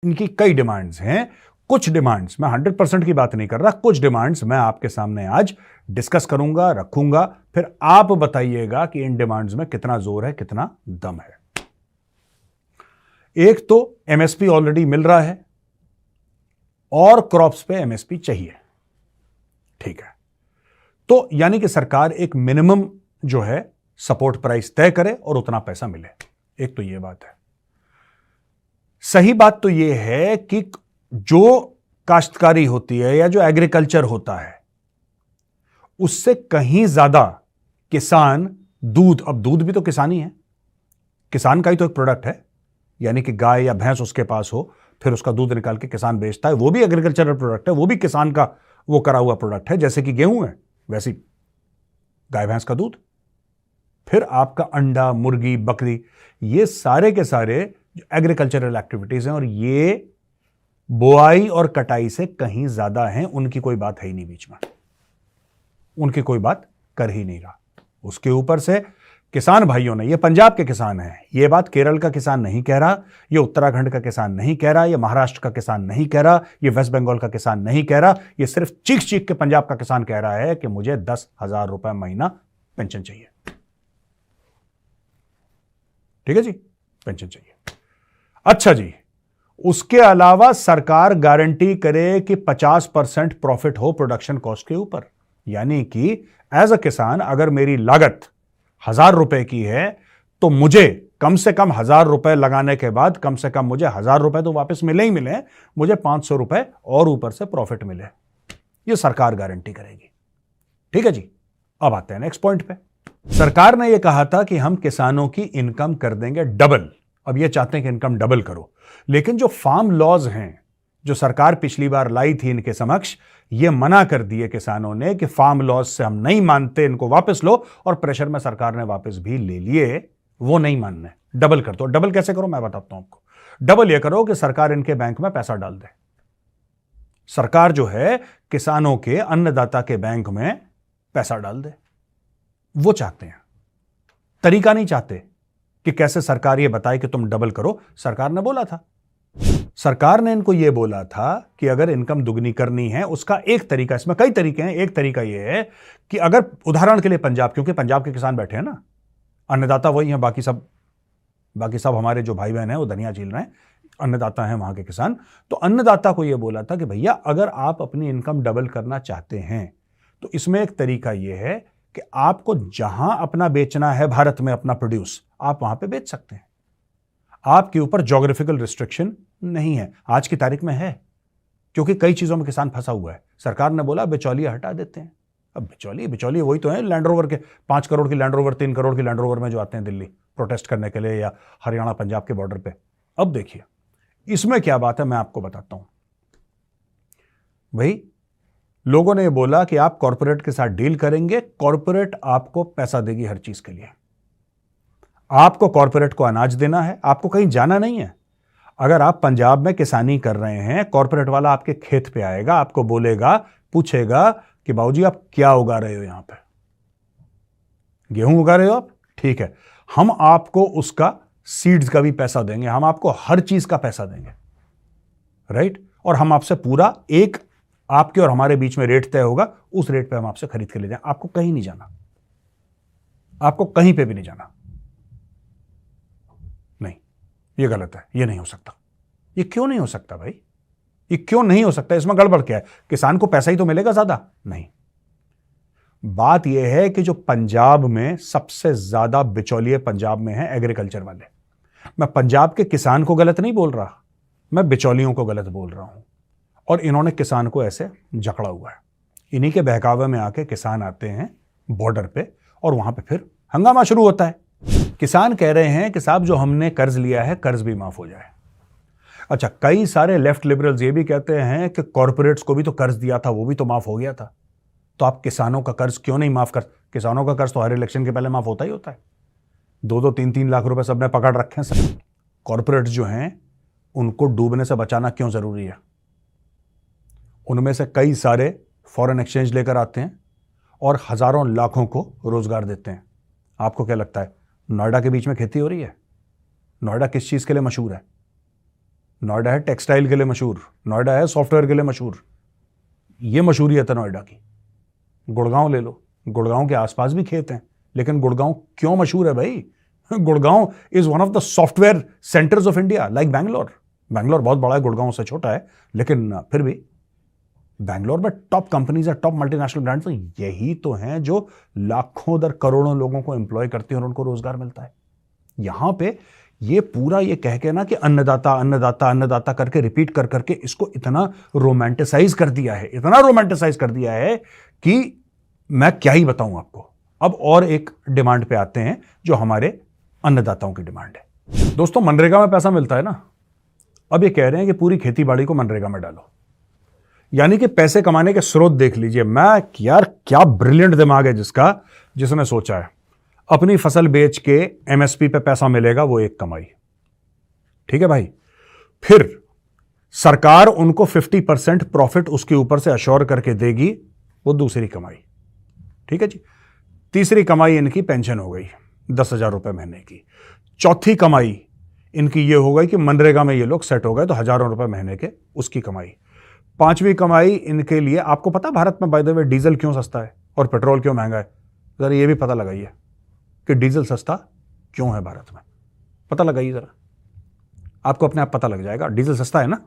इनकी कई डिमांड्स हैं। कुछ डिमांड्स, मैं 100% की बात नहीं कर रहा, कुछ डिमांड्स मैं आपके सामने आज डिस्कस करूंगा, रखूंगा, फिर आप बताइएगा कि इन डिमांड्स में कितना जोर है, कितना दम है। एक तो एमएसपी ऑलरेडी मिल रहा है और क्रॉप्स पे एमएसपी चाहिए, ठीक है। तो यानी कि सरकार एक मिनिमम जो है सपोर्ट प्राइस तय करे और उतना पैसा मिले। एक तो यह बात है। सही बात तो यह है कि जो काश्तकारी होती है या जो एग्रीकल्चर होता है उससे कहीं ज्यादा किसान दूध, अब दूध भी तो किसानी है, किसान का ही तो एक प्रोडक्ट है, यानी कि गाय या भैंस उसके पास हो, फिर उसका दूध निकाल के किसान बेचता है, वो भी एग्रीकल्चरल प्रोडक्ट है, वो भी किसान का वो करा हुआ प्रोडक्ट है। जैसे कि गेहूं है वैसी गाय भैंस का दूध, फिर आपका अंडा, मुर्गी, बकरी, ये सारे के सारे एग्रीकल्चरल एक्टिविटीज हैं और ये बुआई और कटाई से कहीं ज्यादा हैं। उनकी कोई बात है ही नहीं बीच में, उनकी कोई बात कर ही नहीं रहा। उसके ऊपर से किसान भाइयों ने, ये पंजाब के किसान हैं, ये बात केरल का किसान नहीं कह रहा, ये उत्तराखंड का किसान नहीं कह रहा, ये महाराष्ट्र का किसान नहीं कह रहा, ये वेस्ट बंगाल का किसान नहीं कह रहा, ये सिर्फ चीख चीख के पंजाब का किसान कह रहा है कि मुझे 10,000 रुपए महीना पेंशन चाहिए। ठीक है जी, पेंशन चाहिए। अच्छा जी, उसके अलावा सरकार गारंटी करे कि 50% प्रॉफिट हो प्रोडक्शन कॉस्ट के ऊपर, यानी कि एज अ किसान अगर मेरी लागत 1,000 रुपए की है तो मुझे कम से कम 1,000 रुपए लगाने के बाद कम से कम मुझे 1,000 रुपए तो वापस मिले ही मिले, मुझे 500 रुपए और ऊपर से प्रॉफिट मिले, ये सरकार गारंटी करेगी। ठीक है जी, अब आते हैं नेक्स्ट पॉइंट पे। सरकार ने यह कहा था कि हम किसानों की इनकम कर देंगे डबल। अब ये चाहते हैं कि इनकम डबल करो, लेकिन जो फार्म लॉज हैं जो सरकार पिछली बार लाई थी इनके समक्ष, ये मना कर दिए किसानों ने कि फार्म लॉज से हम नहीं मानते, इनको वापस लो, और प्रेशर में सरकार ने वापस भी ले लिए। वो नहीं मानने, डबल कर दो। डबल कैसे करो मैं बताता हूं आपको। डबल ये करो कि सरकार इनके बैंक में पैसा डाल दे। सरकार जो है किसानों के, अन्नदाता के बैंक में पैसा डाल दे, वो चाहते हैं। तरीका नहीं चाहते कि कैसे सरकार ये बताए कि तुम डबल करो। सरकार ने बोला था, सरकार ने इनको यह बोला था कि अगर इनकम दुगनी करनी है, उसका एक तरीका, इसमें कई तरीके हैं, एक तरीका यह है कि अगर उदाहरण के लिए पंजाब, क्योंकि पंजाब के किसान बैठे हैं ना, अन्नदाता वही हैं, बाकी सब हमारे जो भाई बहन हैं वो धनिया झील रहे हैं, अन्नदाता हैं वहां के किसान। तो अन्नदाता को यह बोला था कि भैया अगर आप अपनी इनकम डबल करना चाहते हैं तो इसमें एक तरीका यह है कि आपको जहां अपना बेचना है भारत में, अपना प्रोड्यूस, आप वहां पे बेच सकते हैं। आपके ऊपर ज्योग्राफिकल रिस्ट्रिक्शन नहीं है, आज की तारीख में है, क्योंकि कई चीजों में किसान फंसा हुआ है। सरकार ने बोला बिचौलिया हटा देते हैं। अब बिचौलिए वही तो है लैंड रोवर के, 5 करोड़ की लैंड रोवर, 3 करोड़ की लैंड रोवर में जो आते हैं दिल्ली प्रोटेस्ट करने के लिए, या हरियाणा पंजाब के बॉर्डर पे। अब देखिए इसमें क्या बात है, मैं आपको बताता हूं। भाई लोगों ने बोला कि आप कॉर्पोरेट के साथ डील करेंगे, कॉर्पोरेट आपको पैसा देगी हर चीज के लिए। आपको कॉर्पोरेट को अनाज देना है, आपको कहीं जाना नहीं है। अगर आप पंजाब में किसानी कर रहे हैं, कॉर्पोरेट वाला आपके खेत पे आएगा, आपको बोलेगा, पूछेगा कि बाबूजी आप क्या उगा रहे हो, यहां पे गेहूं उगा रहे हो आप, ठीक है, हम आपको उसका सीड्स का भी पैसा देंगे, हम आपको हर चीज का पैसा देंगे, राइट। और हम आपसे पूरा एक आपके और हमारे बीच में रेट तय होगा, उस रेट पे हम आपसे खरीद के ले जाएं। आपको कहीं नहीं जाना, आपको कहीं पे भी नहीं जाना। नहीं, ये गलत है, ये नहीं हो सकता। ये क्यों नहीं हो सकता भाई, ये क्यों नहीं हो सकता? इसमें गड़बड़ क्या है? किसान को पैसा ही तो मिलेगा ज्यादा? नहीं, बात यह है कि जो पंजाब में सबसे ज्यादा बिचौलिए पंजाब में है एग्रीकल्चर वाले। मैं पंजाब के किसान को गलत नहीं बोल रहा, मैं बिचौलियों को गलत बोल रहा हूं। और इन्होंने किसान को ऐसे जकड़ा हुआ है। इन्हीं के बहकावे में आके किसान आते हैं बॉर्डर पे और वहां पे फिर हंगामा शुरू होता है। किसान कह रहे हैं कि साहब जो हमने कर्ज लिया है, कर्ज भी माफ हो जाए। अच्छा, कई सारे लेफ्ट लिबरल्स ये भी कहते हैं कि कॉर्पोरेट्स को भी तो कर्ज दिया था, वो भी तो माफ हो गया था, तो आप किसानों का कर्ज क्यों नहीं माफ कर? किसानों का कर्ज तो हर इलेक्शन के पहले माफ होता ही होता है। 2-2, 3-3 लाख रुपए सबने पकड़ रखे हैं सब। कॉर्पोरेट्स जो हैं उनको डूबने से बचाना क्यों जरूरी है? उनमें से कई सारे फॉरेन एक्सचेंज लेकर आते हैं और हजारों लाखों को रोजगार देते हैं। आपको क्या लगता है नोएडा के बीच में खेती हो रही है? नोएडा किस चीज के लिए मशहूर है? नोएडा है टेक्सटाइल के लिए मशहूर, नोएडा है सॉफ्टवेयर के लिए मशहूर, ये मशहूरियत है नोएडा की। गुड़गांव ले लो, गुड़गांव के आसपास भी खेत हैं, लेकिन गुड़गांव क्यों मशहूर है भाई? Gurgaon is one of the software centres of India, like Bangalore. Bangalore बहुत बड़ा है, गुड़गांव से छोटा है, लेकिन फिर भी बैंगलोर में टॉप कंपनीज है, टॉप मल्टीनेशनल ब्रांड्स, तो यही तो हैं जो लाखों दर करोड़ों लोगों को एम्प्लॉय करती हैं और उनको रोजगार मिलता है। यहां पे ये पूरा ये कह के ना कि अन्नदाता अन्नदाता अन्नदाता करके रिपीट कर करके इसको इतना रोमांटिसाइज कर दिया है, इतना रोमांटिसाइज कर दिया है कि मैं क्या ही बताऊं आपको। अब और एक डिमांड पे आते हैं जो हमारे अन्नदाताओं की डिमांड है। दोस्तों, मनरेगा में पैसा मिलता है ना, अब ये कह रहे हैं कि पूरी खेती बाड़ी को मनरेगा में डालो, यानी कि पैसे कमाने के स्रोत देख लीजिए। मैं यार क्या ब्रिलियंट दिमाग है जिसने सोचा है। अपनी फसल बेच के एमएसपी पे पैसा मिलेगा, वो एक कमाई, ठीक है भाई। फिर सरकार उनको 50% प्रॉफिट उसके ऊपर से अश्योर करके देगी, वो दूसरी कमाई, ठीक है जी। तीसरी कमाई इनकी पेंशन हो गई 10,000 रुपए महीने की। चौथी कमाई इनकी ये हो गई कि मनरेगा में ये लोग सेट हो गए तो हजारों रुपए महीने के, उसकी कमाई। पांचवी कमाई इनके लिए, आपको पता भारत में बाय द वे डीजल क्यों सस्ता है और पेट्रोल क्यों महंगा है? जरा ये भी पता लगाइए कि डीजल सस्ता क्यों है भारत में, पता लगाइए जरा, आपको अपने आप पता लग जाएगा। डीजल सस्ता है ना,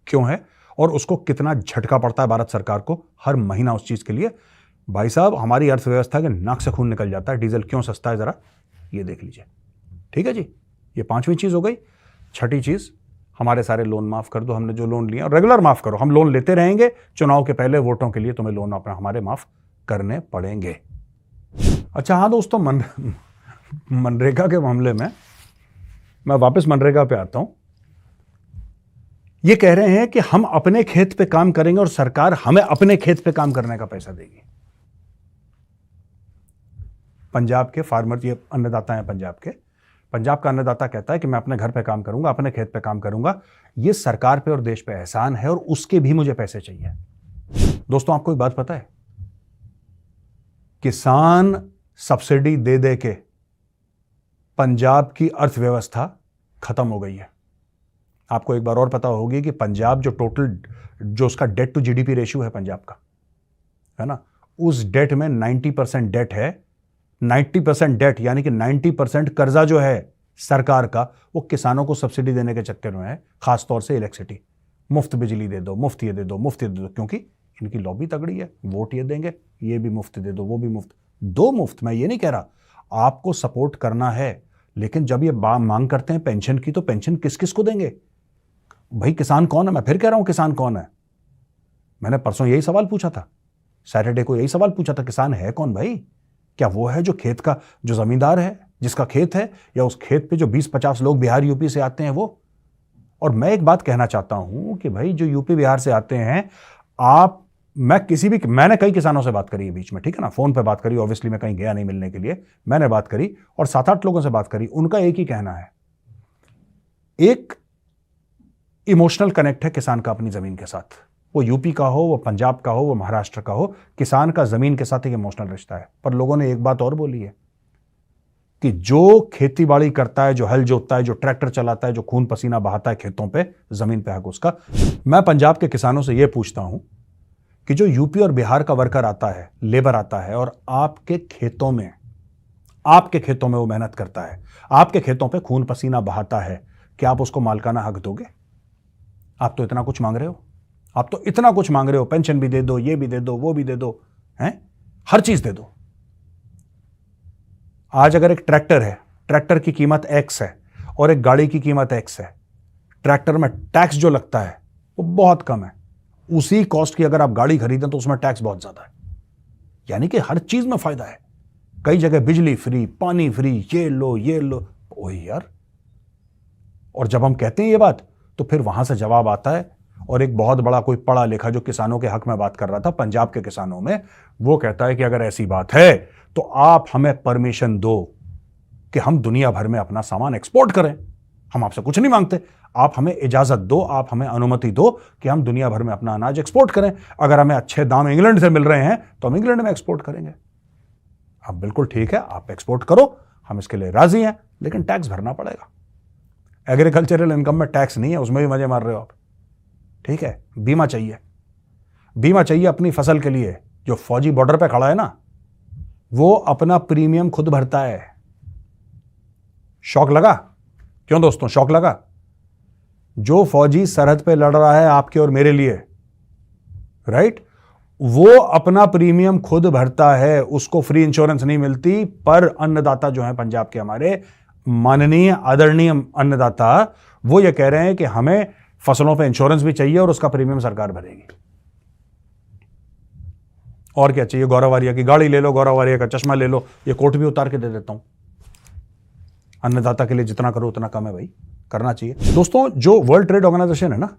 क्यों है, और उसको कितना झटका पड़ता है भारत सरकार को हर महीना उस चीज के लिए। भाई साहब, हमारी अर्थव्यवस्था के नाक से खून निकल जाता है। डीजल क्यों सस्ता है, जरा ये देख लीजिए, ठीक है जी। ये पांचवी चीज हो गई। छठी चीज, हमारे सारे लोन माफ कर दो, हमने जो लोन लिया रेगुलर माफ करो, हम लोन लेते रहेंगे, चुनाव के पहले वोटों के लिए तुम्हें लोन अपना हमारे माफ करने पड़ेंगे। अच्छा हाँ दोस्तों, मनरेगा के मामले में मैं वापस मनरेगा पे आता हूं। ये कह रहे हैं कि हम अपने खेत पे काम करेंगे और सरकार हमें अपने खेत पे काम करने का पैसा देगी। पंजाब के फार्मर, ये अन्नदाता हैं पंजाब के, पंजाब का अन्नदाता कहता है कि मैं अपने घर पे काम करूंगा, अपने खेत पे काम करूंगा, ये सरकार पे और देश पे एहसान है और उसके भी मुझे पैसे चाहिए। दोस्तों, आपको एक बात पता है, किसान सब्सिडी दे दे के पंजाब की अर्थव्यवस्था खत्म हो गई है। आपको एक बार और पता होगी कि पंजाब जो उसका डेट टू जीडीपी रेशियो है पंजाब का, है ना, उस डेट में 90% डेट है। 90% डेट यानी कि 90% कर्जा जो है सरकार का, वो किसानों को सब्सिडी देने के चक्कर में है। खासतौर से इलेक्ट्रिसिटी, मुफ्त बिजली दे दो, मुफ्त ये दे दो, मुफ्त ये दे दो, क्योंकि इनकी लॉबी तगड़ी है, वोट ये देंगे, ये भी मुफ्त दे दो, वो भी मुफ्त, दो मुफ्त। मैं ये नहीं कह रहा, आपको सपोर्ट करना है, लेकिन जब ये मांग करते हैं पेंशन की, तो पेंशन किस किस को देंगे भाई? किसान कौन है? मैं फिर कह रहा हूं, किसान कौन है? मैंने परसों यही सवाल पूछा था, सैटरडे को यही सवाल पूछा था, किसान है कौन भाई? क्या वो है जो खेत का, जो जमींदार है, जिसका खेत है, या उस खेत पे जो 20-50 लोग बिहार यूपी से आते हैं वो? और मैं एक बात कहना चाहता हूं कि भाई जो यूपी बिहार से आते हैं, मैंने कई किसानों से बात करी है बीच में, ठीक है ना, फोन पे बात करी, ऑब्वियसली मैं कहीं गया नहीं मिलने के लिए, मैंने बात करी और 7-8 लोगों से बात करी। उनका एक ही कहना है, एक इमोशनल कनेक्ट है किसान का अपनी जमीन के साथ, वो यूपी का हो, वो पंजाब का हो, वो महाराष्ट्र का हो, किसान का जमीन के साथ एक इमोशनल रिश्ता है। पर लोगों ने एक बात और बोली है कि जो खेती बाड़ी करता है, जो हल जोतता है, जो ट्रैक्टर चलाता है, जो खून पसीना बहाता है खेतों पे, जमीन पे हक उसका। मैं पंजाब के किसानों से यह पूछता हूं कि जो यूपी और बिहार का वर्कर आता है, लेबर आता है और आपके खेतों में वो मेहनत करता है, आपके खेतों पे खून पसीना बहाता है, क्या आप उसको मालिकाना हक दोगे? आप तो इतना कुछ मांग रहे हो, पेंशन भी दे दो, ये भी दे दो, वो भी दे दो, हैं, हर चीज दे दो। आज अगर एक ट्रैक्टर है, ट्रैक्टर की कीमत X है और एक गाड़ी की कीमत X है, ट्रैक्टर में टैक्स जो लगता है वो बहुत कम है। उसी कॉस्ट की अगर आप गाड़ी खरीदें तो उसमें टैक्स बहुत ज्यादा है। यानी कि हर चीज में फायदा है। कई जगह बिजली फ्री, पानी फ्री, ये लो, ओए यार। और जब हम कहते हैं ये बात, तो फिर वहां से जवाब आता है, और एक बहुत बड़ा कोई पढ़ा लिखा जो किसानों के हक में बात कर रहा था, पंजाब के किसानों में, वो कहता है कि अगर ऐसी बात है तो आप हमें परमिशन दो कि हम दुनिया भर में अपना सामान एक्सपोर्ट करें। हम आपसे कुछ नहीं मांगते, आप हमें इजाजत दो, आप हमें अनुमति दो कि हम दुनिया भर में अपना अनाज एक्सपोर्ट करें। अगर हमें अच्छे दाम इंग्लैंड से मिल रहे हैं तो हम इंग्लैंड में एक्सपोर्ट करेंगे। अब बिल्कुल ठीक है, आप एक्सपोर्ट करो, हम इसके लिए राजी हैं, लेकिन टैक्स भरना पड़ेगा। एग्रीकल्चरल इनकम में टैक्स नहीं है, उसमें भी मजे मार रहे हो आप। ठीक है, बीमा चाहिए, बीमा चाहिए अपनी फसल के लिए। जो फौजी बॉर्डर पे खड़ा है ना, वो अपना प्रीमियम खुद भरता है। शौक लगा? क्यों दोस्तों, शौक लगा? जो फौजी सरहद पे लड़ रहा है आपके और मेरे लिए, राइट, वो अपना प्रीमियम खुद भरता है, उसको फ्री इंश्योरेंस नहीं मिलती। पर अन्नदाता जो है पंजाब के हमारे माननीय आदरणीय अन्नदाता, वो ये कह रहे हैं कि हमें फसलों पे इंश्योरेंस भी चाहिए और उसका प्रीमियम सरकार भरेगी। और क्या चाहिए? गौरव वारिया की गाड़ी ले लो, गौरव वारिया का चश्मा ले लो, ये कोट भी उतार के दे देता हूं। अन्नदाता के लिए जितना करो उतना कम है भाई, करना चाहिए। दोस्तों, जो वर्ल्ड ट्रेड ऑर्गेनाइजेशन है ना,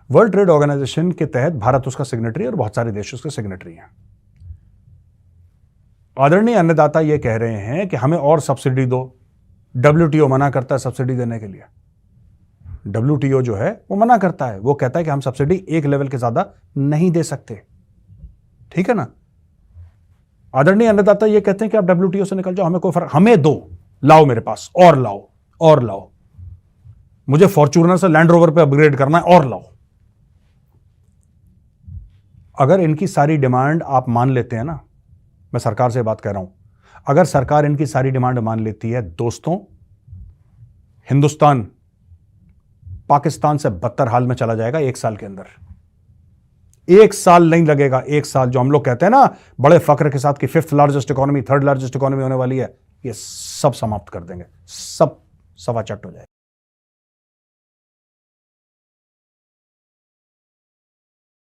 वर्ल्ड ट्रेड ऑर्गेनाइजेशन के तहत भारत उसका सिग्नेटरी है और बहुत सारे देश उसके सिग्नेटरी हैं। आदरणीय अन्नदाता ये कह रहे हैं कि हमें और सब्सिडी दो। WTO मना करता है सब्सिडी देने के लिए। WTO जो है वो मना करता है, वो कहता है कि हम सब्सिडी एक लेवल के ज्यादा नहीं दे सकते। ठीक है ना? आदरणीय अन्नदाता ये कहते हैं कि आप WTO से निकल जाओ, हमें कोई फर्क, हमें दो, लाओ मेरे पास, और लाओ और लाओ, मुझे फॉर्च्यूनर से लैंड रोवर पे अपग्रेड करना है, और लाओ। अगर इनकी सारी डिमांड आप मान लेते हैं ना, मैं सरकार से बात कर रहा हूं, अगर सरकार इनकी सारी डिमांड मान लेती है दोस्तों, हिंदुस्तान पाकिस्तान से बदतर हाल में चला जाएगा 1 साल के अंदर। 1 साल नहीं लगेगा, 1 साल, जो हम लोग कहते हैं ना बड़े फक्र के साथ कि 5th largest economy, 3rd largest economy होने वाली है, ये सब समाप्त कर देंगे, सब सवा चट हो जाएगा।